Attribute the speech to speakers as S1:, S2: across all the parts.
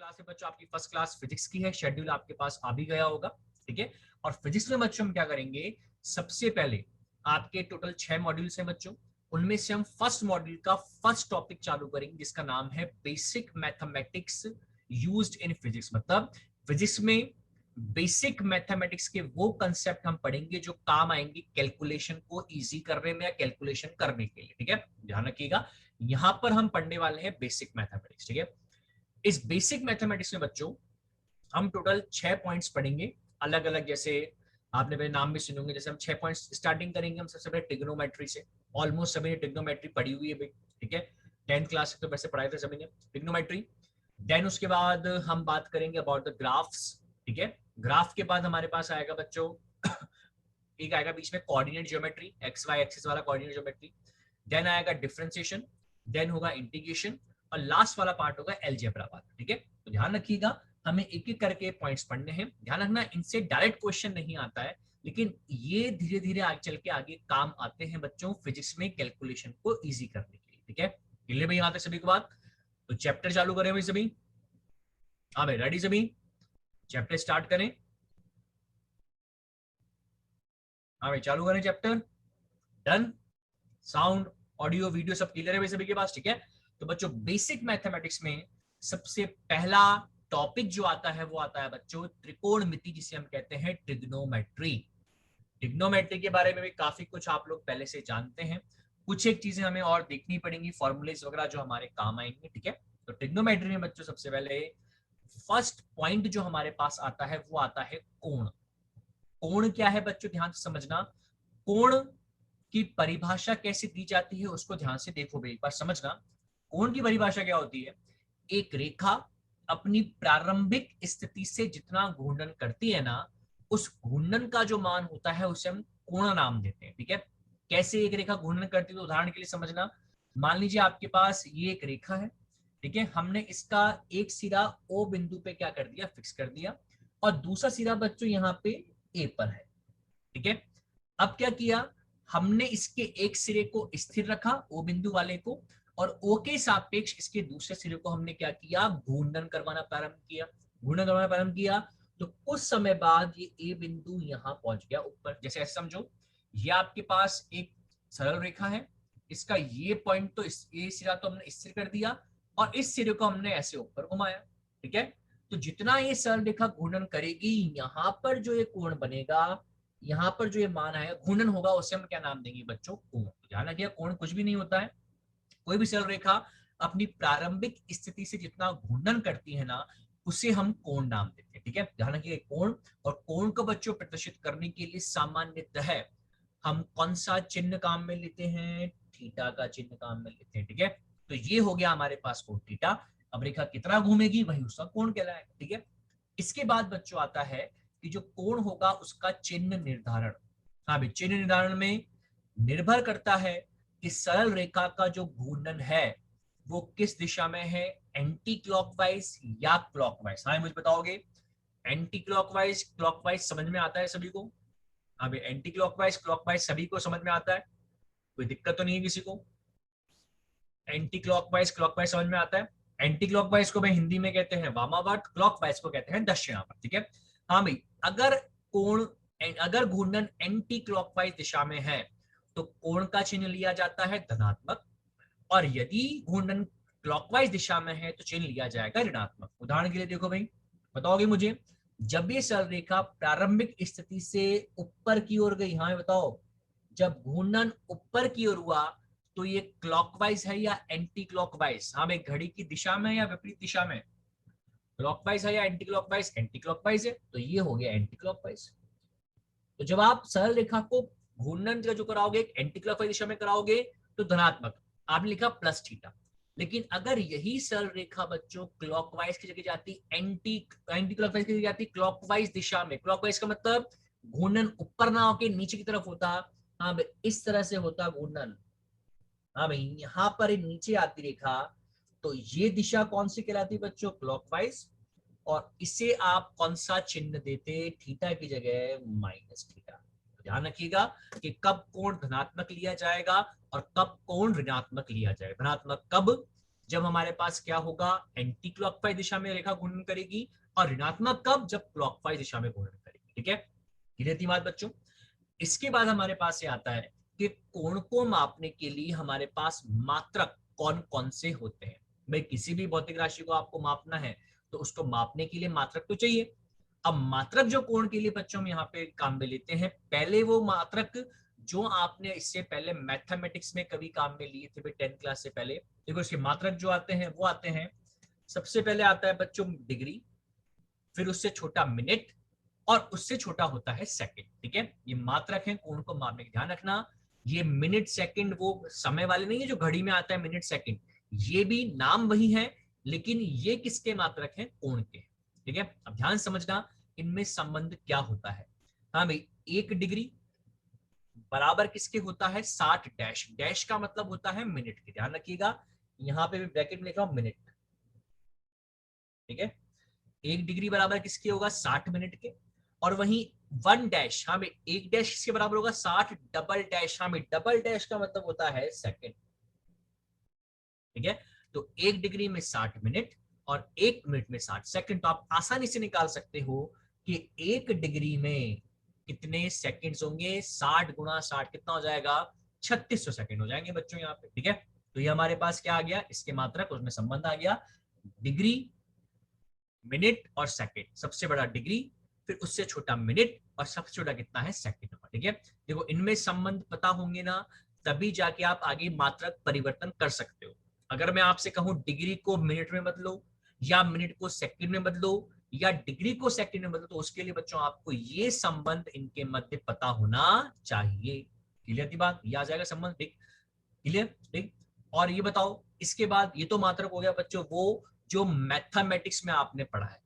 S1: Class है बच्चों आपकी फर्स्ट क्लास फिजिक्स की है। शेड्यूल आपके पास आ भी गया होगा, ठीक है। और फिजिक्स में बच्चों हम क्या करेंगे, सबसे पहले आपके टोटल 6 मॉड्यूल्स हैं बच्चों, उनमें से हम फर्स्ट मॉड्यूल का फर्स्ट टॉपिक चालू करेंगे जिसका नाम है basic mathematics used in physics. मतलब फिजिक्स में बेसिक मैथमेटिक्स के वो कंसेप्ट हम पढ़ेंगे जो काम आएंगे कैलकुलेशन को इजी करने में या कैलकुलेशन करने के लिए, ठीक है। ध्यान रखिएगा, यहां पर हम पढ़ने वाले हैं बेसिक मैथमेटिक्स, ठीक है। इस बेसिक मैथमेटिक्स में बच्चों हम टोटल 6 पॉइंट्स पढ़ेंगे अलग अलग। जैसे आपने मेरे नाम भी सुनोगे, जैसे हम 6 पॉइंट्स स्टार्टिंग करेंगे हम सबसे पहले ट्रिग्नोमेट्री से। ऑलमोस्ट सभी ने ट्रिग्नोमेट्री पढ़ी हुई है भाई, ठीक है। 10th क्लास से तो वैसे पढ़ाई थे सभी ने ट्रिग्नोमेट्री। देन उसके बाद हम बात करेंगे अबाउट द ग्राफ्स, ठीक है। ग्राफ के बाद हमारे पास आएगा बच्चों एक आएगा बीच में coordinate geometry, x y axis वाला कोऑर्डिनेट ज्योमेट्री। देन आएगा डिफरेंशिएशन, देन होगा इंटीग्रेशन, और लास्ट वाला पार्ट होगा अलजेब्रा वाला, ठीक है। तो ध्यान रखिएगा, हमें एक एक करके पॉइंट्स पढ़ने हैं। ध्यान रखना इनसे डायरेक्ट क्वेश्चन नहीं आता है, लेकिन ये धीरे धीरे आगे चल के आगे काम आते हैं बच्चों फिजिक्स में कैलकुलेशन को इजी करने के लिए, ठीक है। क्लियर भाई यहाँ तक सभी की बात? तो चैप्टर चालू करें भाई सभी। हाँ भाई रेडी सभी, चैप्टर स्टार्ट करें। हाँ भाई चालू करें chapter. Done, sound audio video सब क्लियर है भाई सभी के पास, ठीक है। तो बच्चों बेसिक मैथमेटिक्स में सबसे पहला टॉपिक जो आता है वो आता है बच्चों त्रिकोणमिति, जिसे हम कहते हैं ट्रिग्नोमेट्री। ट्रिग्नोमेट्री के बारे में भी काफी कुछ आप लोग पहले से जानते हैं, कुछ एक चीजें हमें और देखनी पड़ेंगी, फॉर्मूलेज वगैरह जो हमारे काम आएंगे, ठीक है। तो ट्रिग्नोमेट्री में बच्चों सबसे पहले फर्स्ट पॉइंट जो हमारे पास आता है वो आता है कोण। कोण क्या है बच्चों, ध्यान से समझना। कोण की परिभाषा कैसे दी जाती है उसको ध्यान से देखो भाई, एक बार समझना। कोण की परिभाषा क्या होती है, एक रेखा अपनी प्रारंभिक स्थिति से जितना घूर्णन करती है ना, उस घूर्णन का जो मान होता है उसे हम कोण नाम देते हैं, ठीक है। कैसे एक रेखा घूर्णन करती है, तो उदाहरण के लिए समझना। मान लीजिए आपके पास ये एक रेखा है, ठीक है। हमने इसका एक सिरा ओ बिंदु पे क्या कर दिया, फिक्स कर दिया, और दूसरा सिरा बच्चों यहाँ पे ए पर है, ठीक है। अब क्या किया, हमने इसके एक सिरे को स्थिर रखा ओ बिंदु वाले को, और ओ के सापेक्ष इसके दूसरे सिरे को हमने क्या किया, घूर्णन करवाना प्रारंभ किया। घूर्णन करवाना प्रारंभ किया तो कुछ समय बाद ये ए बिंदु यहां पहुंच गया ऊपर। जैसे ऐसे समझो, ये आपके पास एक सरल रेखा है, इसका ये पॉइंट तो ये सिरा तो हमने स्थिर कर दिया, और इस सिरे को हमने ऐसे ऊपर घुमाया, ठीक है। तो जितना ये सरल रेखा घूर्णन करेगी, यहां पर जो ये कोण बनेगा, यहाँ पर जो ये मान आएगा घूर्णन होगा, उसे हम क्या नाम देंगे बच्चों, कोण। ध्यान रखिए, कोण कुछ भी नहीं होता है, कोई भी सरल रेखा अपनी प्रारंभिक स्थिति से जितना घूर्णन करती है ना, उसे हम कोण नाम देते हैं, ठीक है। ध्यान रखिए कोण, और कोण को बच्चों प्रदर्शित करने के लिए सामान्यतः हम कौन सा चिन्ह काम में लेते हैं, थीटा का चिन्ह काम में लेते हैं, ठीक है। तो ये हो गया हमारे पास कोण थीटा। अब रेखा कितना घूमेगी वही उसका कोण कहलाएगा, ठीक है। इसके बाद बच्चों आता है कि जो कोण होगा उसका चिन्ह निर्धारण। हाँ भाई, चिन्ह निर्धारण में निर्भर करता है कि सरल रेखा का जो घूर्णन है वो किस दिशा में है, एंटी क्लॉकवाइज या क्लॉकवाइज। हाँ मुझे बताओगे, एंटी क्लॉकवाइज क्लॉकवाइज समझ में आता है सभी को? हाँ भाई, एंटी क्लॉकवाइज क्लॉकवाइज सभी को समझ में आता है, कोई दिक्कत तो नहीं है किसी को? एंटी क्लॉकवाइज क्लॉकवाइज समझ में आता है। एंटी क्लॉकवाइज को भाई हिंदी में कहते हैं वामावर्त, क्लॉकवाइज को कहते हैं दक्षिणावर्त, ठीक है। हाँ भाई, अगर कोण अगर घूर्णन एंटी क्लॉकवाइज दिशा में है तो कोण का चिन्ह लिया जाता है धनात्मक, और यदि घूर्णन क्लॉकवाइज दिशा में है तो चिन्ह लिया जाएगा ऋणात्मक। उदाहरण के लिए देखो भाई, बताओगे मुझे, जब ये सरल रेखा प्रारंभिक स्थिति से ऊपर की ओर गई, हाँ बताओ, जब घूर्णन ऊपर की ओर हुआ तो ये क्लॉकवाइज है या एंटी क्लॉकवाइज? हाँ भाई, घड़ी की दिशा में या विपरीत दिशा में? क्लॉकवाइज है या एंटी क्लॉकवाइज? एंटी क्लॉकवाइज है, तो ये हो गया एंटी क्लॉकवाइज। तो जब आप सरल रेखा को घूर्णन जो कराओगे एंटी क्लॉकवाइज दिशा में कराओगे तो धनात्मक, आपने लिखा प्लस थीटा। लेकिन अगर यही सरल रेखा बच्चों क्लॉकवाइज की जगह जाती, एंटी एंटी क्लॉकवाइज की जगह जाती क्लॉकवाइज दिशा में, क्लॉकवाइज का मतलब घूर्णन ऊपर ना होके नीचे की तरफ होता, हाँ भाई इस तरह से होता घूर्णन, हाँ भाई यहाँ पर नीचे आती रेखा, तो ये दिशा कौन सी कहलाती बच्चों, क्लॉकवाइज। और इसे आप कौन सा चिन्ह देते, थीटा की जगह माइनस थीटा। तो ध्यान रखिएगा कि कब कोण धनात्मक लिया जाएगा और कब कोण ऋणात्मक लिया जाएगा। धनात्मक कब, जब हमारे पास क्या होगा, एंटी क्लॉकवाइज दिशा में रेखा घूर्णन करेगी, और ऋणात्मक कब, जब क्लॉकवाइज दिशा में घूर्णन करेगी। ठीक है, क्लियर थी बात बच्चों। इसके बाद हमारे पास ये आता है कि कोण को मापने के लिए हमारे पास मात्रक कौन कौन से होते हैं। भाई किसी भी भौतिक राशि को आपको मापना है तो उसको मापने के लिए मात्रक तो चाहिए। अब मात्रक जो कोण के लिए बच्चों हम यहाँ पे काम में लेते हैं, पहले वो मात्रक जो आपने इससे पहले मैथमेटिक्स में कभी काम में लिए थे 10th क्लास से पहले, देखो इसके मात्रक जो आते हैं वो आते हैं, सबसे पहले आता है बच्चों डिग्री, फिर उससे छोटा मिनट, और उससे छोटा होता है सेकंड। ठीक है, ये मात्रक है कोण को मापने का, ध्यान रखना। ये मिनट सेकंड वो समय वाले नहीं है जो घड़ी में आता है मिनट सेकंड, ये भी नाम वही है, लेकिन ये किसके मात्रक हैं, कोण के। ठीक है, अब ध्यान समझना इनमें संबंध क्या होता है। हाँ भाई, 1 डिग्री बराबर किसके होता है, 60 डैश, डैश का मतलब होता है मिनट के, ध्यान रखिएगा, यहां पे भी ब्रैकेट में लिख रहा हूं मिनट। ठीक है, 1 डिग्री बराबर किसके होगा, 60 मिनट के। और वहीं 1 डैश, हाँ भाई 1 डैश किसके बराबर होगा, 60 डबल डैश, हाँ भाई डबल डैश का मतलब होता है सेकंड। ठीक है, तो 1 डिग्री में 60 मिनट और 1 मिनट में 60 सेकंड। तो आप आसानी से निकाल सकते हो कि 1 डिग्री में कितने सेकंड्स होंगे, 60 गुणा 60 कितना हो जाएगा, 3600 सेकंड हो जाएंगे बच्चों यहाँ पे। ठीक है, तो ये हमारे पास क्या आ गया, इसके मात्रक, उसमें संबंध आ गया, डिग्री, मिनट और सेकंड। सबसे बड़ा डिग्री, फिर उससे छोटा मिनट, और सबसे छोटा कितना है, सेकंड। ठीक है, देखो इनमें संबंध पता होंगे ना, तभी जाके आप आगे मात्रक परिवर्तन कर सकते हो। अगर मैं आपसे कहूं डिग्री को मिनट में बदलो, या मिनट को सेकंड में बदलो, या डिग्री को सेकंड में बदलो, तो उसके लिए बच्चों आपको ये संबंध इनके मध्य पता होना चाहिए। क्लियर थी बात, ये आ जाएगा संबंध। ठीक, क्लियर। ठीक, और ये बताओ इसके बाद, ये तो मात्रक हो गया बच्चों वो जो मैथमेटिक्स में आपने पढ़ा है,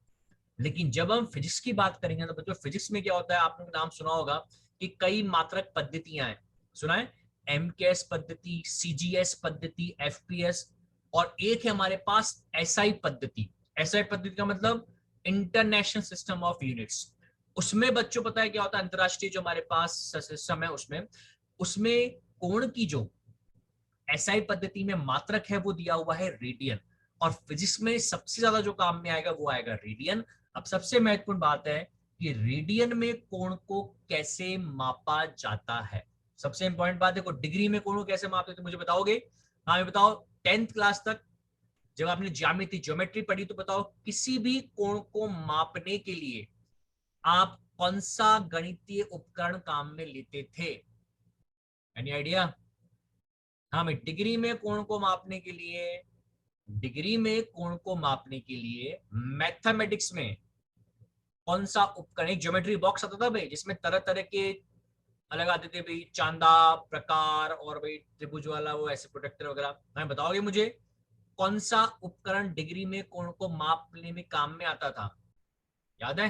S1: लेकिन जब हम फिजिक्स की बात करेंगे तो बच्चों फिजिक्स में क्या होता है, आपने नाम सुना होगा कि कई मात्रक पद्धतियां हैं, सुना है, एमकेएस पद्धति, सीजीएस पद्धति, एफपीएस, और एक है हमारे पास एसआई पद्धति। एसआई पद्धति का मतलब इंटरनेशनल सिस्टम ऑफ यूनिट्स। उसमें बच्चों पता है क्या होता है, अंतरराष्ट्रीय जो हमारे पास सिस्टम है उसमें उसमें कोण की जो एसआई पद्धति में मात्रक है वो दिया हुआ है रेडियन, और फिजिक्स में सबसे ज्यादा जो काम में आएगा वो आएगा रेडियन। अब सबसे महत्वपूर्ण बात है कि रेडियन में कोण को कैसे मापा जाता है। सबसे इंपॉर्टेंट बात देखो, डिग्री में कोण को कैसे मापते तो मुझे बताओगे, हाँ ये बताओ, 10th क्लास तक जब आपने ज्यामिति ज्योमेट्री पढ़ी तो बताओ, किसी भी कोण को मापने के लिए आप कौन सा गणितीय उपकरण काम में लेते थे, एनी आइडिया। हाँ मैं डिग्री में कोण को मापने के लिए, डिग्री में कोण को मापने के लिए मैथमेटिक्स में कौन सा उपकरण, एक ज्योमेट्री बॉक्स आता था भाई जिसमें तरह तरह के अलग आते थे भाई, चांदा प्रकार और भाई त्रिभुज वाला वो ऐसे प्रोटेक्टर वगैरह। मैं बताओगे मुझे कौन सा उपकरण डिग्री में कोण को मापने में काम में आता था, याद है,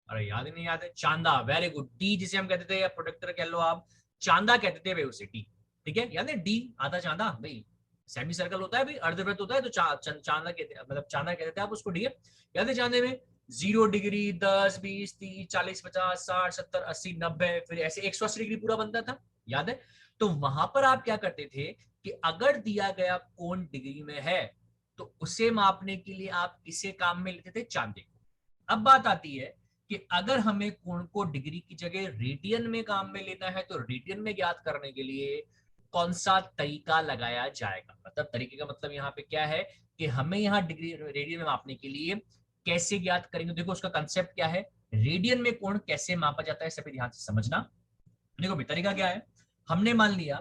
S1: अरे याद ही नहीं, याद है, चांदा, वेरी गुड, डी जिसे हम कहते थे, या प्रोटेक्टर कह लो आप, चांदा कहते थे भाई उसे, डी। ठीक है, याद है डी, आधा चांदा भाई, सेमी सर्कल होता है भाई, अर्धवृत्त होता है तो चांदा कहते, मतलब चांदा कहते थे आप उसको। ठीक है, याद है चांदे में 0 डिग्री, 10, 20, 30, 40, 50, 60, 70, 80, 90, फिर ऐसे 180 डिग्री पूरा बनता था, याद है। तो वहां पर आप क्या करते थे कि अगर दिया गया कोण डिग्री में है तो उसे मापने के लिए आप किसे काम में लेते थे, चांदे को। अब बात आती है कि अगर हमें कोण को डिग्री की जगह रेडियन में काम में लेना है तो रेडियन में ज्ञात करने के लिए कौन सा तरीका लगाया जाएगा, मतलब तरीके का मतलब यहाँ पे क्या है कि हमें यहाँ डिग्री रेडियन में मापने के लिए कैसे ज्ञात करेंगे। देखो उसका कंसेप्ट क्या है, रेडियन में कोण कैसे मापा जाता है, सभी ध्यान से समझना। देखो भी तरीका क्या है, हमने मान लिया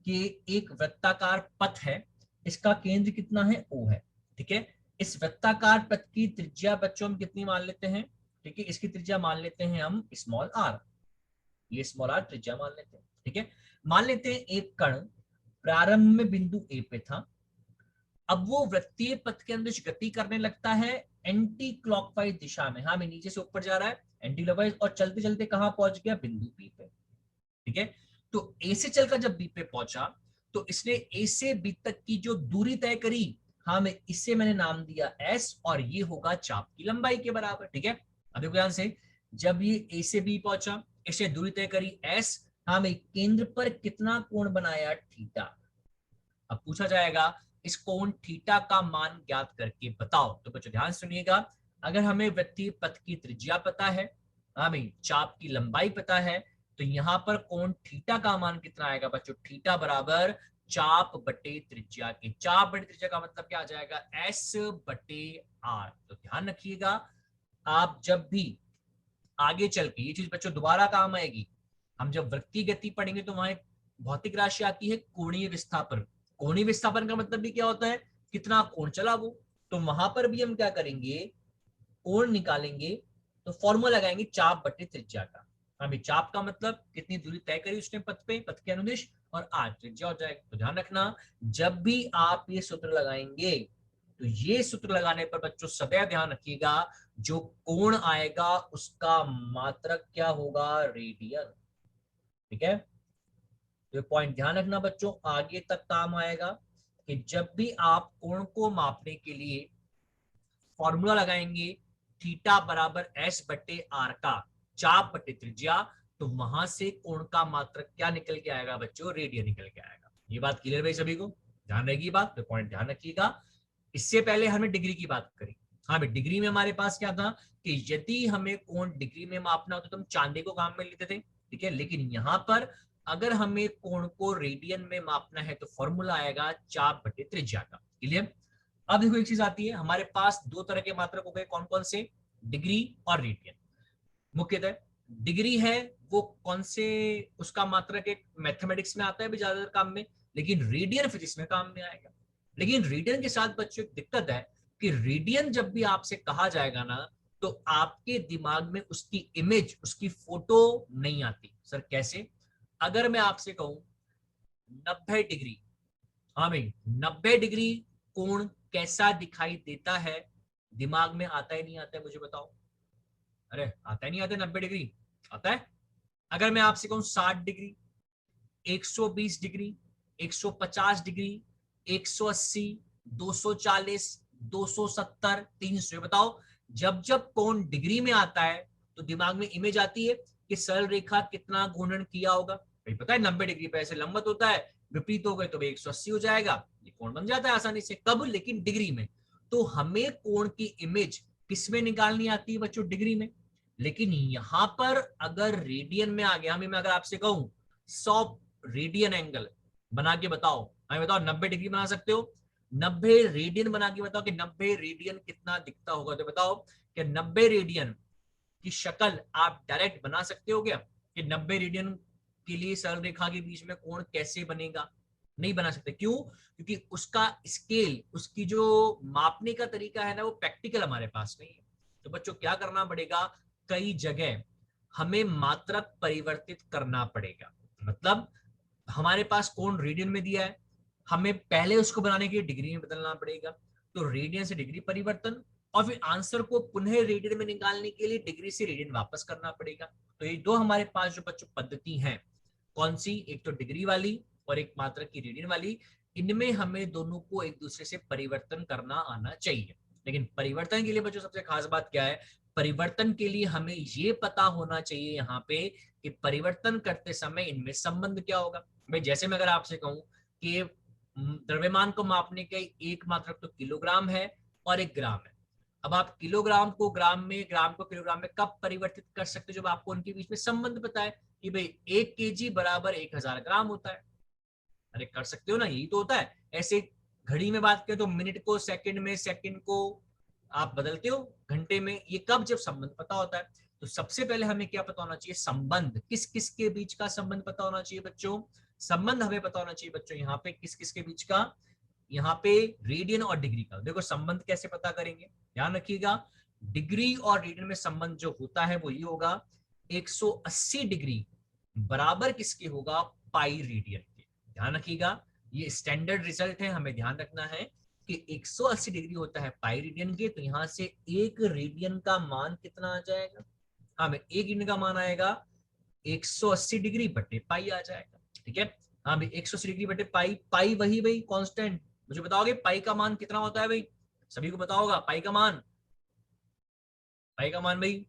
S1: कि एक वृत्ताकार पथ है, इसका केंद्र कितना है, O है। ठीक है, इस वृत्ताकार पथ की त्रिज्या बच्चों हम कितनी मान लेते हैं, ठीक है, इसकी त्रिज्या मान लेते हैं हम स्मॉल आर, ये स्मॉल आर त्रिज्या मान लेते हैं। ठीक है, मान लेते हैं एक कण प्रारंभ में बिंदु ए पे था, अब वो वृत्तीय पथ के अंदर गति करने लगता है एंटी क्लॉकवाइज दिशा में, हाँ मैं नीचे से ऊपर जा रहा है एंटी क्लॉकवाइज, और चलते चलते कहां पहुंच गया, बिंदु बी पे। ठीक है, तो ए से चलकर जब बी पे पहुंचा तो इसने ए से बी तक की जो दूरी तय करी, हाँ मैं इसे मैंने नाम दिया एस, और ये होगा चाप की लंबाई के बराबर। ठीक है, अब देखो ध्यान से, जब ये ए से बी पहुंचा, इसे दूरी तय करी एस, हाँ मैं केंद्र पर कितना कोण बनाया, थीटा। अब पूछा जाएगा इस कोण थीटा का मान ज्ञात करके बताओ। तो बच्चों ध्यान सुनिएगा, अगर हमें वृत्तीय पथ की त्रिज्या पता है, हाँ भाई चाप की लंबाई पता है, तो यहाँ पर कोण थीटा का मान कितना आएगा बच्चों, थीटा बराबर चाप बटे त्रिज्या के। चाप बटे त्रिज्या का मतलब क्या आ जाएगा, एस बटे आर। तो ध्यान रखिएगा, आप जब भी आगे चल के ये चीज बच्चों दोबारा काम आएगी, हम जब वृत्तीय गति पढ़ेंगे तो वहां एक भौतिक राशि आती है कोणीय विस्थापन। कोणीय विस्थापन का मतलब भी क्या होता है, कितना कोण चला वो। तो वहां पर भी हम क्या करेंगे, कोण निकालेंगे, तो फॉर्मूला लगाएंगे चाप बटे त्रिज्या का। अभी चाप का मतलब कितनी दूरी तय करी उसने पथ पे, पथ के अनुदिश, और आर त्रिज्या हो जाएगा। तो ध्यान रखना, जब भी आप ये सूत्र लगाएंगे, तो ये सूत्र लगाने पर बच्चों सदैव ध्यान रखिएगा, जो कोण आएगा उसका मात्रक क्या होगा, रेडियन। ठीक है, तो पॉइंट ध्यान रखना बच्चों, आगे तक काम आएगा कि जब भी आप कोण को मापने के लिए फॉर्मूला लगाएंगे थीटा बराबर एस बटे आर का, चाप बटे त्रिज्या, तो वहां से कोण का मात्रक क्या निकल के आएगा बच्चों, रेडियन निकल के आएगा। ये बात क्लियर भाई सभी को, ध्यान रहेगी बात, तो पॉइंट ध्यान रखिएगा। इससे पहले हमने डिग्री की बात करी। हाँ भाई, डिग्री में हमारे पास क्या था कि यदि हमें कोण डिग्री में मापना हो तो हम चांदी को काम में लेते थे, ठीक है, लेकिन यहां पर अगर हमें कोण को रेडियन में मापना है तो फॉर्मूला आएगा चाप बटे त्रिज्या का। क्लियर। अब देखो एक चीज आती है, हमारे पास दो तरह के मात्रक हो गए, कौन कौन से, डिग्री और रेडियन। मुख्यतः डिग्री है वो कौन से, उसका मात्रक एक मैथमेटिक्स में आता है भी ज्यादातर काम में, लेकिन रेडियन फिजिक्स में काम में आएगा। लेकिन रेडियन के साथ बच्चों एक दिक्कत है कि रेडियन जब भी आपसे कहा जाएगा ना, तो आपके दिमाग में उसकी इमेज, उसकी फोटो नहीं आती। सर कैसे, अगर मैं आपसे कहूं 90 डिग्री, हाँ भाई 90 डिग्री कोण कैसा दिखाई देता है, दिमाग में आता है नहीं आता है मुझे बताओ। अरे आता है नहीं आता है, 90 डिग्री आता है। अगर मैं आपसे कहूं 60 डिग्री, 120 डिग्री, 150 डिग्री, 180, 240, 270, 300, बताओ जब जब कोण डिग्री में आता है तो दिमाग में इमेज आती है कि सरल रेखा कितना घूर्णन किया होगा। भाई पता है 90 डिग्री पे ऐसे लंबवत होता है, विपरीत हो गए तो 180 हो जाएगा, ये कोण बन जाता है आसानी से। कब, लेकिन डिग्री में। तो हमें कोण की इमेज किस में निकालनी आती है बच्चों, डिग्री में। लेकिन यहां पर अगर रेडियन में आ गया, हमें मैं अगर आपसे कहूं 100 रेडियन एंगल बना के बताओ, हमें बताओ 90 डिग्री बना सकते हो, 90 रेडियन बना के बताओ कि 90 रेडियन कितना दिखता होगा। तो बताओ कि 90 रेडियन की शक्ल आप डायरेक्ट बना सकते हो क्या, कि 90 रेडियन के लिए सरल रेखा के बीच में कोण कैसे बनेगा, नहीं बना सकते। क्यों, क्योंकि उसका स्केल, उसकी जो मापने का तरीका है ना, वो प्रैक्टिकल हमारे पास नहीं है। तो बच्चों क्या करना पड़ेगा, कई जगह हमें मात्रक परिवर्तित करना पड़ेगा। मतलब हमारे पास कोण रेडियन में दिया है, हमें पहले उसको बनाने के लिए डिग्री में बदलना पड़ेगा, तो रेडियन से डिग्री परिवर्तन, और फिर आंसर को पुनः रेडियन में निकालने के लिए डिग्री से रेडियन वापस करना पड़ेगा। तो ये दो हमारे पास जो बच्चों पद्धति है, कौन सी, एक तो डिग्री वाली और एक मात्रक की रेडियन वाली, इनमें हमें दोनों को एक दूसरे से परिवर्तन करना आना चाहिए। लेकिन परिवर्तन के लिए बच्चों सबसे खास बात क्या है, परिवर्तन के लिए हमें ये पता होना चाहिए यहाँ पे कि परिवर्तन करते समय इनमें संबंध क्या होगा। भाई जैसे मैं अगर आपसे कहूं कि द्रव्यमान को मापने का एक मात्रक तो किलोग्राम है और एक ग्राम है, अब आप किलोग्राम को ग्राम में, ग्राम को किलोग्राम में कब परिवर्तित कर सकते हो, जब आपको उनके बीच में संबंध पता है कि भाई 1 kg बराबर 1000 ग्राम होता है। अरे कर सकते हो ना, यही तो होता है। ऐसे घड़ी में बात करें तो मिनट को सेकंड में, सेकंड को आप बदलते हो घंटे में, ये कब, जब संबंध पता होता है। तो सबसे पहले हमें क्या पता होना चाहिए, संबंध, किस किस के बीच का संबंध पता होना चाहिए बच्चों। संबंध हमें पता होना चाहिए बच्चों यहाँ पे किस किस के बीच का, यहाँ पे रेडियन और डिग्री का। देखो संबंध कैसे पता करेंगे, ध्यान रखिएगा, डिग्री और रेडियन में संबंध जो होता है वो ये होगा, 180 डिग्री बराबर किसके होगा, पाई रेडियन के। ध्यान रखिएगा, ये स्टैंडर्ड रिजल्ट है, हमें ध्यान रखना है कि 180 डिग्री होता है पाई रेडियन के। तो यहां से एक रेडियन का मान कितना आ जाएगा, हाँ एक रेडियन का मान आएगा 180 डिग्री बटे पाई आ जाएगा। ठीक है, हाँ भाई 180 डिग्री बटे पाई, पाई वही भाई कांस्टेंट। मुझे बताओगे पाई का मान कितना होता है भाई, सभी को बताओ होगा पाई का मान, पाई का मान भाई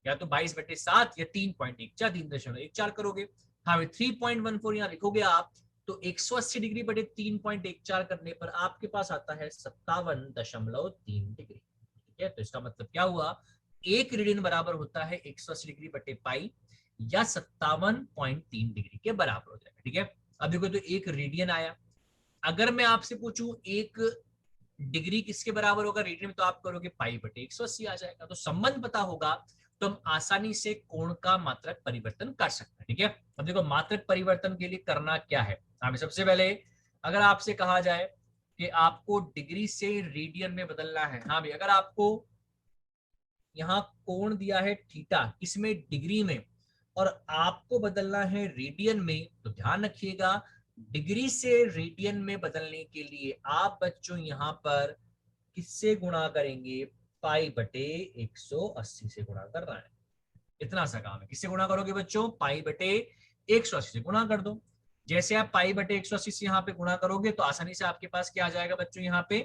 S1: या तो 22/7 या 3.14, 3.14 करोगे। हाँ भाई 3.14 यहाँ लिखोगे आप, तो 180 डिग्री बटे 3.14 करने पर आपके पास आता है 57.3 डिग्री। ठीक है, तो इसका मतलब क्या हुआ, एक रेडियन बराबर होता है 180 डिग्री बटे पाई या 57.3 डिग्री के बराबर हो जाएगा। ठीक है, अब देखो तो एक रेडियन आया, अगर मैं आपसे पूछूं एक डिग्री किसके बराबर होगा रेडियन में, तो आप करोगे पाई बटे 180 आ जाएगा। तो संबंध पता होगा तो हम आसानी से कोण का मात्रक परिवर्तन कर सकते हैं। ठीक है, अब देखो मात्रक परिवर्तन के लिए करना क्या है, हमें सबसे पहले अगर आपसे कहा जाए कि आपको डिग्री से रेडियन में बदलना है, हाँ भाई, अगर आपको यहाँ कोण दिया है थीटा, किसमें, डिग्री में, और आपको बदलना है रेडियन में, तो ध्यान रखिएगा डिग्री से रेडियन में बदलने के लिए आप बच्चों यहाँ पर किससे गुणा करेंगे, पाई बटे 180 से गुणा करना है। इतना सा काम है। किससे गुणा करोगे बच्चों, पाई बटे 180 से गुणा कर दो। जैसे आप पाई बटे 180 से यहाँ पे गुणा करोगे तो आसानी से आपके पास क्या आ जाएगा बच्चों, यहाँ पे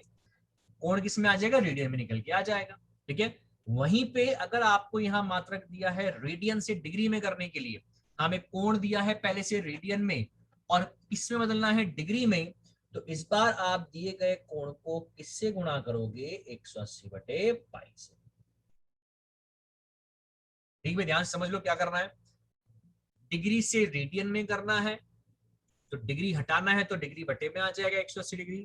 S1: कोण किस में आ जाएगा, रेडियन में निकल के आ जाएगा। ठीक है, वहीं पे अगर आपको यहाँ मात्रक दिया है रेडियन से डिग्री में करने के लिए, हमें कोण दिया है पहले से रेडियन में और किसमें बदलना है, डिग्री में, तो इस बार आप दिए गए कोण को किससे गुणा करोगे, 180 बटे पाई से। ठीक है, ध्यान से समझ लो क्या करना है, डिग्री से रेडियन में करना है तो डिग्री हटाना है तो डिग्री बटे में आ जाएगा 180 डिग्री।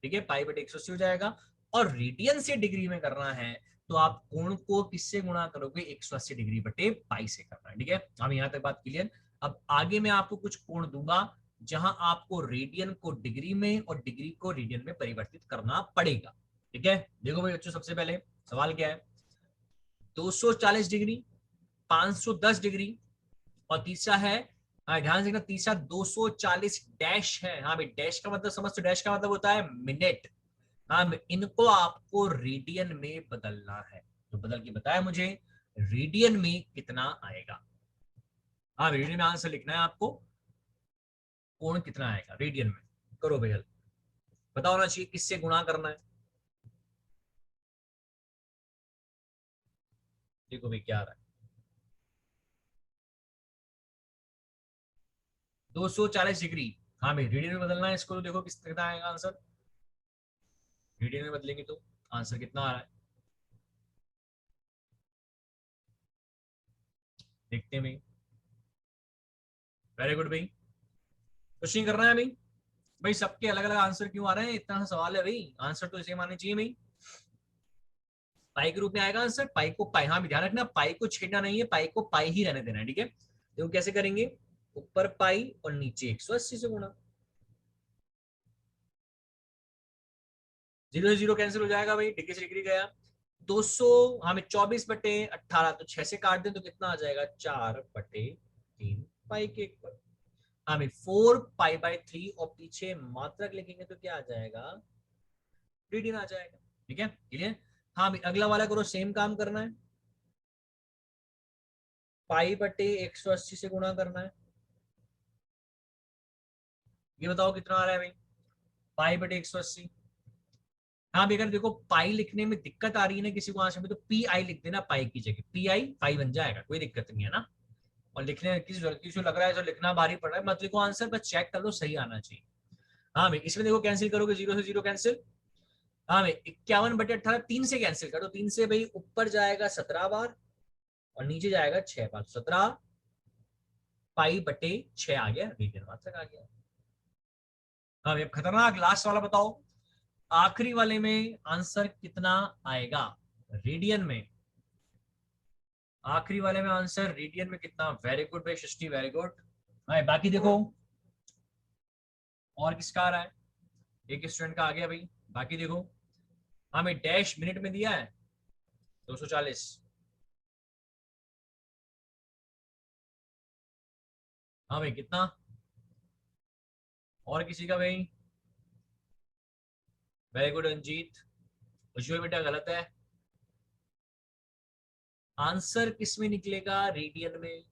S1: ठीक है, पाई बटे 180 हो जाएगा। और रेडियन से डिग्री में करना है तो आप कोण को किससे गुणा करोगे, 180 डिग्री बटे पाई से करना है। ठीक है, अब यहां तक बात क्लियर। अब आगे मैं आपको कुछ कोण दूंगा जहां आपको रेडियन को डिग्री में और डिग्री को रेडियन में परिवर्तित करना पड़ेगा। ठीक है, देखो भाई बच्चों, सबसे पहले सवाल क्या है, 240 डिग्री, 510 डिग्री, और तीसरा है, हाँ ध्यान से, तीसरा 240 डैश है। हाँ भाई, डैश का मतलब समझ, तो डैश का मतलब होता है मिनट। हाँ, इनको आपको रेडियन में बदलना है, तो बदल के बताया मुझे रेडियन में कितना आएगा। हाँ, रेडियन में आंसर लिखना है आपको, कोण कितना आएगा रेडियन में, करो भैया, पता होना चाहिए किससे गुणा करना है। देखो भाई क्या आ रहा है, 240 डिग्री, हाँ भाई रेडियन में बदलना है इसको, तो देखो किस कितना आएगा आंसर, रेडियन में बदलेंगे तो आंसर कितना आ रहा है, देखते हैं भाई। वेरी गुड भाई, कुछ नहीं करना है भाई। भाई सबके अलग अलग आंसर क्यों आ रहे हैं, इतना सा सवाल है भाई, आंसर तो सेम आने चाहिए भाई। पाई के रूप में आएगा आंसर, पाई को पाई, हाँ ध्यान रखना पाई को छेड़ना नहीं है, पाई को पाई ही रहने देना है। ठीक है, तो कैसे करेंगे, ऊपर पाई और नीचे 180 से गुणा, 0 से 0 कैंसिल हो जाएगा भाई, डिग्री से डिग्री गया, 200, हमें 24/18, तो 6 से काट दें तो कितना आ जाएगा, 4/3 पाई के एक पर, हमें 4 पाई/3, और पीछे मात्रक लिखेंगे तो क्या आ जाएगा, रेडियन आ जाएगा। ठीक है, क्लियर। हाँ भाई, अगला वाला करो, सेम काम करना है, पाई बटे 180 से गुणा करना है। ये बताओ कितना आ रहा है भाई, पाई बटे 180। हाँ भाई, अगर देखो पाई लिखने में दिक्कत आ रही है ना किसी को आंसर में, तो पी आई लिख देना, पाई की जगह पी आई, पाई बन जाएगा, कोई दिक्कत नहीं है ना। और लिखने किसी को लग रहा है तो लिखना भारी पड़ रहा है, मत लिखो आंसर, बस चेक कर लो सही आना चाहिए। हाँ भाई, इसमें देखो कैंसिल करोगे, 0 से 0 कैंसिल, हाँ भाई 51/18, 3 से कैंसिल करो, 3 से भाई ऊपर जाएगा 17 बार और नीचे जाएगा 6 बार, 17 पाई/6 आ गया, रेडियन मात्रक आ गया। हाँ भाई, अब खतरनाक लास्ट वाला बताओ, आखिरी वाले में आंसर कितना आएगा रेडियन में, आखिरी वाले में आंसर रेडियन में कितना, वेरी गुड भाई सृष्टि, वेरी गुड। हाँ बाकी देखो और किसका आ रहा है, एक स्टूडेंट का आ गया भाई, बाकी देखो, हमें डैश मिनट में दिया है 240, हाँ भाई कितना, और किसी का भाई, वेरी गुड रंजीत, खुशबू बेटा गलत है, आंसर किस में निकलेगा, रेडियन में,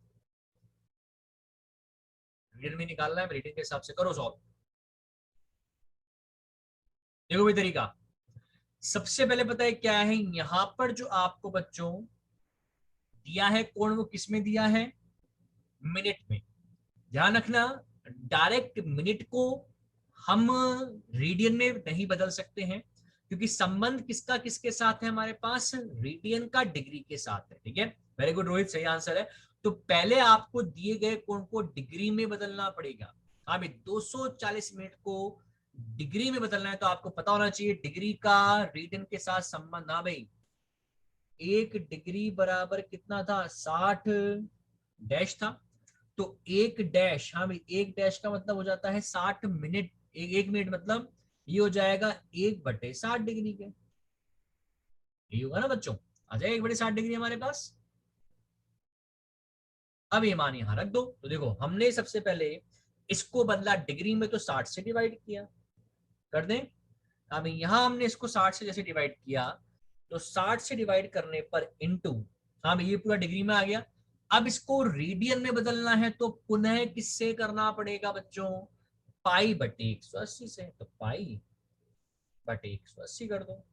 S1: रेडियन में निकालना है, रेडियन के हिसाब से करो सॉल्व। देखो भाई तरीका, सबसे पहले पता है क्या है, यहां पर जो आपको बच्चों दिया है कोण, वो किस में दिया है, मिनट में, ध्यान रखना डायरेक्ट मिनट को हम रेडियन में नहीं बदल सकते हैं, क्योंकि संबंध किसका किसके साथ है हमारे पास, रेडियन का डिग्री के साथ है। ठीक है, वेरी गुड रोहित, सही आंसर है। तो पहले आपको दिए गए कोण को डिग्री में बदलना पड़ेगा। हाँ भाई, 240 मिनट को डिग्री में बदलना है तो आपको पता होना चाहिए डिग्री का रेडियन के साथ संबंध। हाँ भाई, 1 डिग्री बराबर कितना था, 60 डैश था। तो 1 डैश, हाँ भाई 1 डैश का मतलब हो जाता है 60 मिनट। 1 मिनट मतलब ये हो जाएगा 1/60 डिग्री के, ये होगा ना बच्चों, आ जाएगा 1/60 डिग्री हमारे पास। अब ये मान यहां रख दो। तो देखो हमने सबसे पहले इसको बदला डिग्री में, तो 60 से डिवाइड किया, कर दें। अब यहां हमने इसको 60 से जैसे डिवाइड किया, तो 60 से डिवाइड करने पर इंटू, हाँ भाई ये पूरा डिग्री में आ गया। अब इसको रेडियन में बदलना है तो पुनः किससे करना पड़ेगा बच्चों, पाई/180 से। तो पाई/180 कर दो।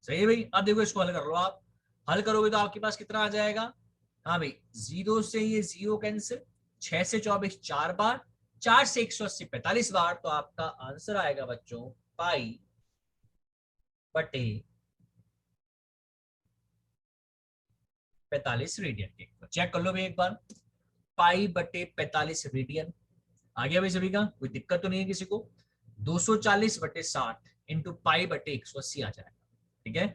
S1: सही है भाई। अब देखो इसको हल कर लो आप, हल करोगे तो आपके पास कितना आ जाएगा, हाँ भाई 0 से ये 0 कैंसिल, 6 से 24 4 बार, 4 से 180 45 बार। तो आपका आंसर आएगा बच्चों पाई/45 रेडियन के। चेक कर लो भाई एक बार, पाई/45 रेडियन आ गया भाई। सभी का कोई दिक्कत तो नहीं है किसी को। 240/60 इंटू पाई/180 आ जाएगा। ठीक है,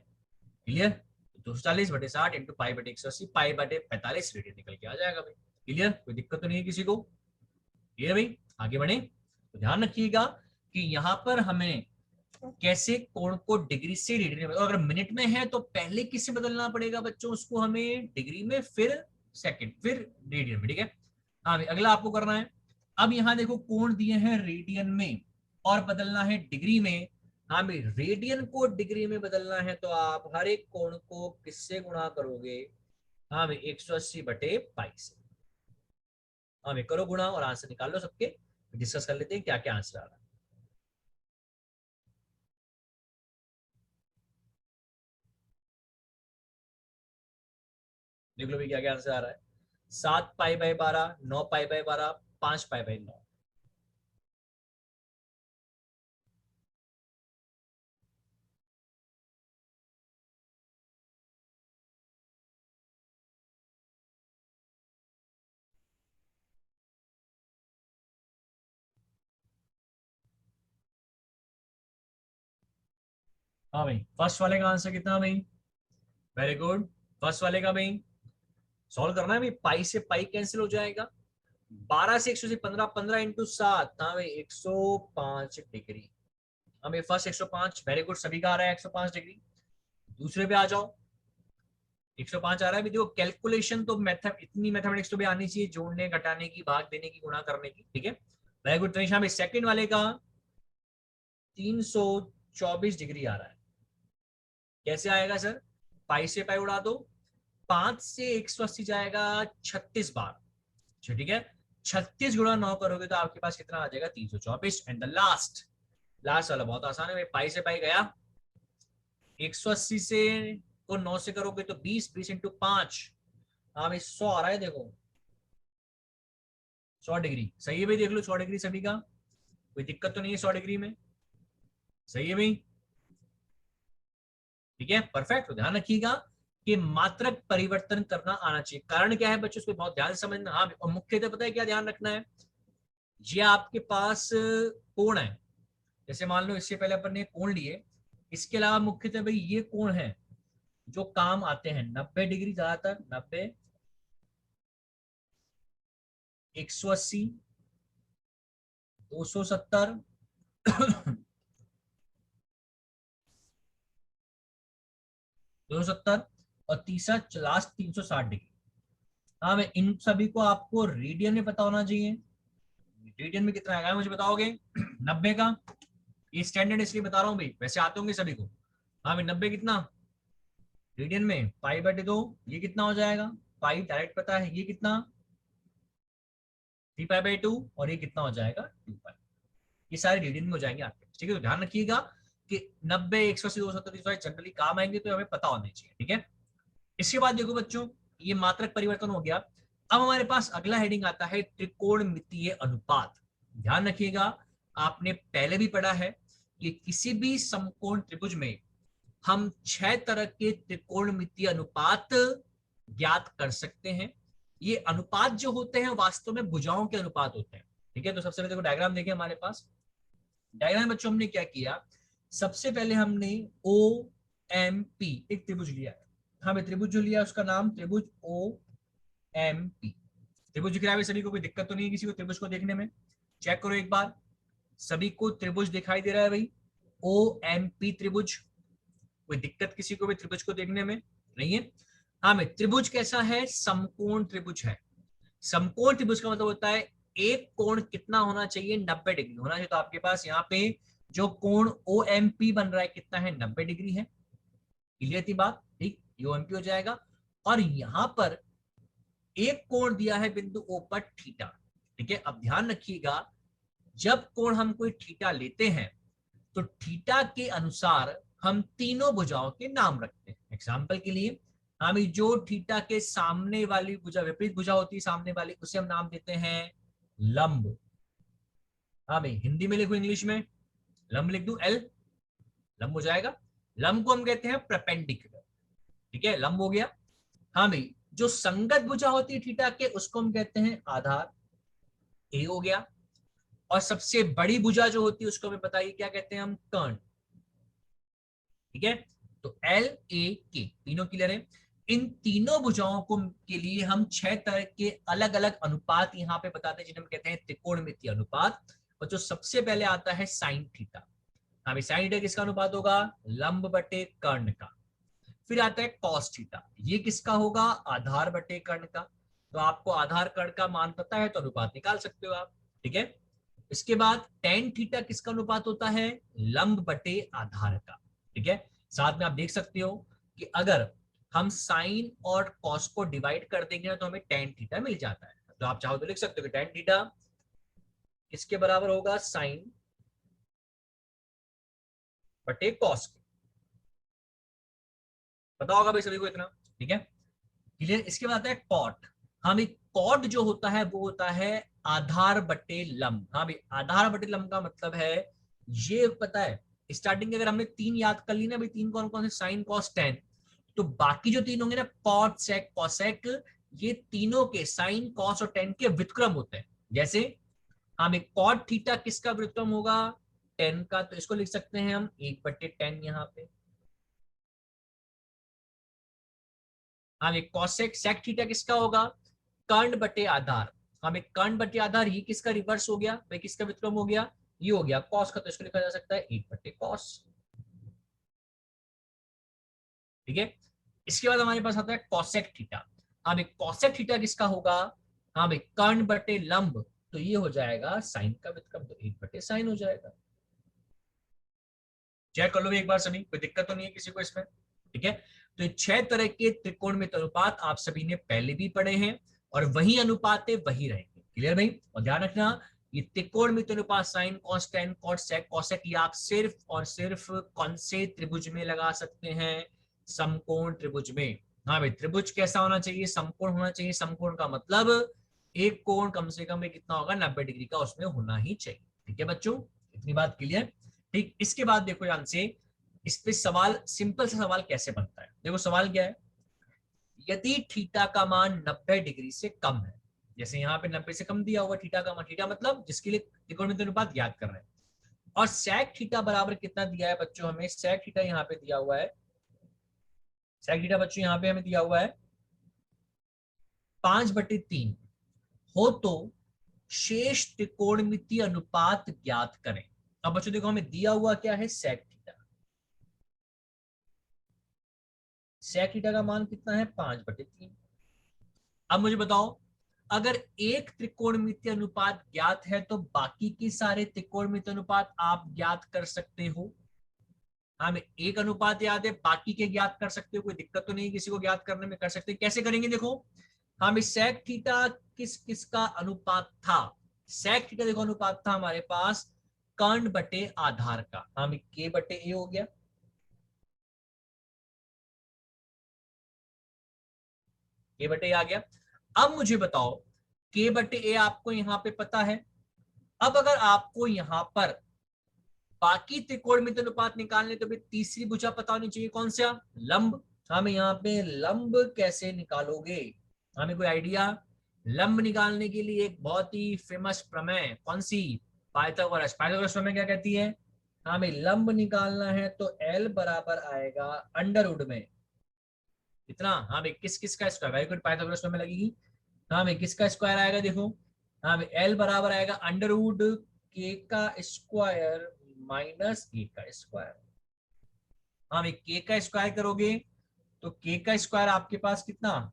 S1: क्लियर। 240/60 इंटू पाई/180, पाई/45 रेडियन निकल के आ जाएगा भाई। क्लियर, कोई दिक्कत तो नहीं है किसी को। क्लियर भाई, आगे बढ़े। तो ध्यान रखिएगा कि यहाँ पर हमें कैसे कोण को डिग्री से रेडियन में, अगर मिनट में है तो पहले किससे बदलना पड़ेगा बच्चों, उसको हमें डिग्री में, फिर सेकंड, फिर रेडियन में। ठीक है, हाँ भाई अगला आपको करना है। अब यहाँ देखो कोण दिए हैं रेडियन में और बदलना है डिग्री में। हाँ भाई, रेडियन को डिग्री में बदलना है तो आप हर एक कोण को किससे गुणा करोगे, हाँ भाई 180/पाई से। हाँ भाई करो गुणा और आंसर निकाल लो सबके, डिस्कस कर लेते हैं क्या क्या आंसर आ रहा है। देख लो भी क्या क्या आंसर आ रहा है। 7 पाई/12, 9 पाई/12, 5 पाई/9। हाँ भाई, फर्स्ट वाले का आंसर कितना भाई, वेरी गुड। फर्स्ट वाले का भाई सॉल्व करना है भाई, पाई से पाई कैंसिल हो जाएगा, 12 से 180 15, 15 इंटू 7, हाँ भाई 105 डिग्री। हमें फर्स्ट 105, वेरी गुड, सभी का आ रहा है 105 डिग्री। दूसरे पे आ जाओ, 105 आ रहा है भी। देखो कैलकुलेशन तो मेथड, इतनी मैथमेटिक्स तो भी आनी चाहिए, जोड़ने घटाने की, भाग देने की, गुणा करने की। ठीक है, वेरी गुड। तो यहाँ सेकंड वाले का 324 डिग्री आ रहा है। कैसे आएगा सर, पाई से पाई उड़ा दो, 5 से 180 जाएगा 36 बार। ठीक है, 36 × 9 करोगे तो आपके पास कितना आ जाएगा, 324। एंड द लास्ट, लास्ट वाला बहुत आसान है, पाई से पाई गया, 180 से को 9 से करोगे तो 20, 20 इंटू 5, हाँ भाई 100 आ रहा है। देखो 100 डिग्री सही है भाई, देख लो 100 डिग्री सभी का, कोई दिक्कत तो नहीं है 100 डिग्री में। सही है भाई, ठीक है, परफेक्ट। तो ध्यान रखिएगा कि मात्रक परिवर्तन करना आना चाहिए। कारण क्या है बच्चों, उसको बहुत ध्यान से समझना। हाँ, और मुख्यतः पता है क्या ध्यान रखना है, ये आपके पास कोण है, जैसे मान लो इससे पहले अपन ने कोण लिए, इसके अलावा मुख्यतः भाई ये कोण है जो काम आते हैं। 90 डिग्री ज्यादातर, 90, 180, 270 270 और तीसरा लास्ट 360 डिग्री। हाँ मैं इन सभी को आपको रेडियन में पता होना चाहिए। रेडियन में कितना आएगा मुझे बताओगे 90 का, ये स्टैंडर्ड इसलिए बता रहा हूँ भाई, वैसे आते होंगे सभी को। हाँ भाई 90 कितना रेडियन में, पाई/2, ये कितना हो जाएगा, पाई डायरेक्ट पता है, ये कितना 3 पाई/2, और ये कितना हो जाएगा 2 पाई। ये सारे रेडियन में हो जाएंगे आपके। ठीक है, तो ध्यान रखिएगा कि 90, 180, 270 जनरली काम आएंगे तो हमें पता होना चाहिए। ठीक है, इसके बाद देखो बच्चों, ये मात्रक परिवर्तन हो गया। अब हमारे पास अगला हेडिंग आता है त्रिकोणमितीय अनुपात। ध्यान रखिएगा, आपने पहले भी पढ़ा है कि किसी भी समकोण त्रिभुज में हम 6 तरह के त्रिकोणमितीय अनुपात ज्ञात कर सकते हैं। ये अनुपात जो होते हैं वास्तव में भुजाओं के अनुपात होते हैं। ठीक है, तो सबसे पहले देखो डायग्राम देखिए हमारे पास। डायग्राम बच्चों हमने क्या किया, सबसे पहले हमने ओ एम पी एक त्रिभुज लिया है। हमें त्रिभुज जो लिया उसका नाम त्रिभुज ओ एम पी। त्रिभुज दिख रहा है सभी को, कोई दिक्कत तो नहीं है किसी को त्रिभुज को देखने में? चेक करो एक बार, सभी को त्रिभुज दिखाई दे रहा है भाई? ओ एम पी त्रिभुज, कोई दिक्कत किसी को भी त्रिभुज को देखने में नहीं है? हाँ में त्रिभुज कैसा है? समकोण त्रिभुज है। समकोण त्रिभुज का मतलब होता है एक कोण कितना होना चाहिए? 90 डिग्री होना चाहिए। तो आपके पास यहाँ पे जो कोण ओ एम पी बन रहा है कितना है? 90 डिग्री है। क्लियर थी बात? ठीक, ये ओ एम पी हो जाएगा। और यहां पर एक कोण दिया है बिंदु ओ पर थीटा। ठीक है, अब ध्यान रखिएगा, जब कोण हम कोई थीटा लेते हैं तो थीटा के अनुसार हम तीनों भुजाओं के नाम रखते हैं। एग्जाम्पल के लिए हम जो थीटा के सामने वाली भुजा, विपरीत भुजा होती है सामने वाली, उसे हम नाम देते हैं लंब। हाँ भाई, हिंदी में लिखू इंग्लिश में? लंब लिख दूं, एल, लंब हो जाएगा। लंब को हम कहते हैं परपेंडिकुलर। ठीक है, लंब हो गया। हाँ भाई, जो संगत भुजा होती है थीटा के उसको हम कहते हैं आधार, ए हो गया। और सबसे बड़ी भुजा जो होती है उसको हमें बताइए क्या कहते हैं हम? कर्ण। ठीक है, तो एल ए के तीनों क्लियर है। इन तीनों भुजाओं को के लिए हम 6 तरह के अलग अलग अनुपात यहाँ पे बताते हैं जिन्हें हम कहते हैं त्रिकोणमितीय अनुपात। और जो सबसे पहले आता है साइन थीटा। हाँ, साइन थीटा किसका अनुपात होगा? लंब बटे कर्ण का। फिर आता है कॉस थीटा, ये किसका होगा? आधार बटे कर्ण का। तो आपको आधार कर्ण का मान पता है तो अनुपात निकाल सकते हो आप। ठीक है, इसके बाद टेन थीटा किसका अनुपात होता है? लंब बटे आधार का। ठीक है, साथ में आप देख सकते हो कि अगर हम साइन और कॉस को डिवाइड कर देंगे ना तो हमें टेन थीटा मिल जाता है। तो आप चाहो तो लिख सकते हो कि टेन थीटा किसके बराबर होगा? साइन बटे कॉस के। पता होगा भाई सभी को इतना? ठीक है, क्लियर। इसके बाद आता है कॉट। हाँ भाई, कॉट जो होता है वो होता है आधार बटे लंब। हाँ भाई, आधार बटे लंब का मतलब है, ये पता है स्टार्टिंग के अगर हमने तीन याद कर ली ना भाई, तीन कौन कौन से? Sign cos ten. तो बाकी जो तीन होंगे ना, कॉट सेक कॉसेक, ये तीनों के साइन कॉस और टेन के व्युत्क्रम होते हैं। जैसे हाँ भाई, कॉट थीटा किसका व्युत्क्रम होगा? टेन का। तो इसको लिख सकते हैं हम 1/10 यहाँ पे। हाँ, एक कॉसेक सेक थीटा किसका होगा? कर्ण बटे आधार। हमें कर्ण बटे आधार, ये किसका रिवर्स हो गया भाई? किसका व्युत्क्रम हो गया? ये हो गया कॉस का। तो इसको लिखा जा सकता है 1/cos। ठीक है, इसके बाद हमारे पास आता है कॉसेक थीटा। हाँ भाई, कॉसेक थीटा किसका होगा? हाँ भाई, कर्ण बटे लंब। तो ये हो जाएगा साइन का व्युत्क्रम, तो 1/sin हो जाएगा। चेक कर लो एक बार सभी, कोई दिक्कत तो नहीं है किसी को इसमें? ठीक है, तो ये 6 तरह के त्रिकोणमित अनुपात आप सभी ने पहले भी पढ़े हैं और वही अनुपात है वही रहेंगे। क्लियर भाई? और ध्यान रखना, ये त्रिकोणमित अनुपात sine cos tan cos sec cosec ये आप सिर्फ और सिर्फ कौन से त्रिभुज में लगा सकते हैं? समकोण त्रिभुज में। हाँ भाई, त्रिभुज कैसा होना चाहिए? समकोण होना चाहिए। समकोण का मतलब एक कोण कम से कम कितना होगा? 90 डिग्री का उसमें होना ही चाहिए। ठीक है बच्चों, इतनी बात क्लियर? ठीक, इसके बाद देखो ध्यान से, इस पे सवाल, सिंपल सा सवाल कैसे बनता है। देखो सवाल क्या है, यदि थीटा का मान 90 डिग्री से कम है, जैसे यहाँ पे 90 से कम दिया हुआ थीटा का मान, थीटा मतलब जिसके लिए त्रिकोणमितीय अनुपात याद कर रहे हैं, और sec थीटा बराबर कितना दिया है बच्चों? हमें sec थीटा यहाँ पे दिया हुआ है, sec थीटा बच्चों यहाँ पे हमें दिया हुआ है 5/3 हो तो शेष त्रिकोणमितीय अनुपात ज्ञात करें। अब बच्चों देखो, हमें दिया हुआ क्या है? sec theta. sec थीटा का मान कितना है? 5/3। अब मुझे बताओ, अगर एक त्रिकोणमितीय अनुपात ज्ञात है तो बाकी के सारे त्रिकोणमितीय अनुपात आप ज्ञात कर सकते हो। हमें एक अनुपात याद है, बाकी के ज्ञात कर सकते हो, कोई दिक्कत तो नहीं किसी को ज्ञात करने में? कर सकते हैं। कैसे करेंगे? देखो, हमें sec थीटा किस किसका अनुपात था? sec थीटा देखो अनुपात था हमारे पास कर्ण बटे आधार का। हमें k बटे a हो गया, k बटे a आ गया। अब मुझे बताओ k बटे a आपको यहां पे पता है। अब अगर आपको यहां पर बाकी त्रिकोणमिति अनुपात निकालने तो भी तीसरी भुजा पता होनी चाहिए, कौन सा? लंब। हमें यहाँ पे लंब कैसे निकालोगे? हमें कोई आइडिया? लंब निकालने के लिए एक बहुत ही फेमस प्रमेय, कौन सी? पाइथागोरस। पाइथागोरस प्रमेय क्या कहती है? हमें लंब निकालना है तो L बराबर आएगा अंडरवुड में इतना। हाँ भाई, किस किस का स्क्वायर? वेरी गुड, पाइथागोरस प्रमेय लगेगी। हाँ भाई, किसका स्क्वायर आएगा देखो। हाँ भाई, L बराबर आएगा अंडरवुड k का स्क्वायर माइनस a का स्क्वायर। हाँ भाई, k का स्क्वायर करोगे तो k का स्क्वायर आपके पास कितना?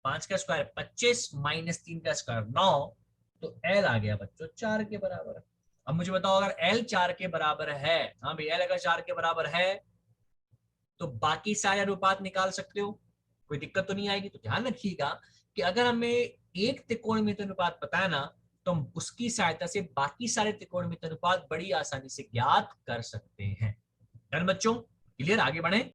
S1: 5 का स्क्वायर 25 माइनस 3 का स्क्वायर 9, तो L आ गया बच्चों 4 के बराबर। अब मुझे बताओ, अगर L 4 के बराबर है, हाँ भाई L अगर 4 के बराबर है तो बाकी सारे अनुपात निकाल सकते हो, कोई दिक्कत तो नहीं आएगी। तो ध्यान रखिएगा कि अगर हमें एक त्रिकोणमिति अनुपात पता है ना, तो हम उसकी सहायता से बाकी सारे त्रिकोणमिति अनुपात बड़ी आसानी से ज्ञात कर सकते हैं। डन बच्चों, क्लियर? आगे बढ़े।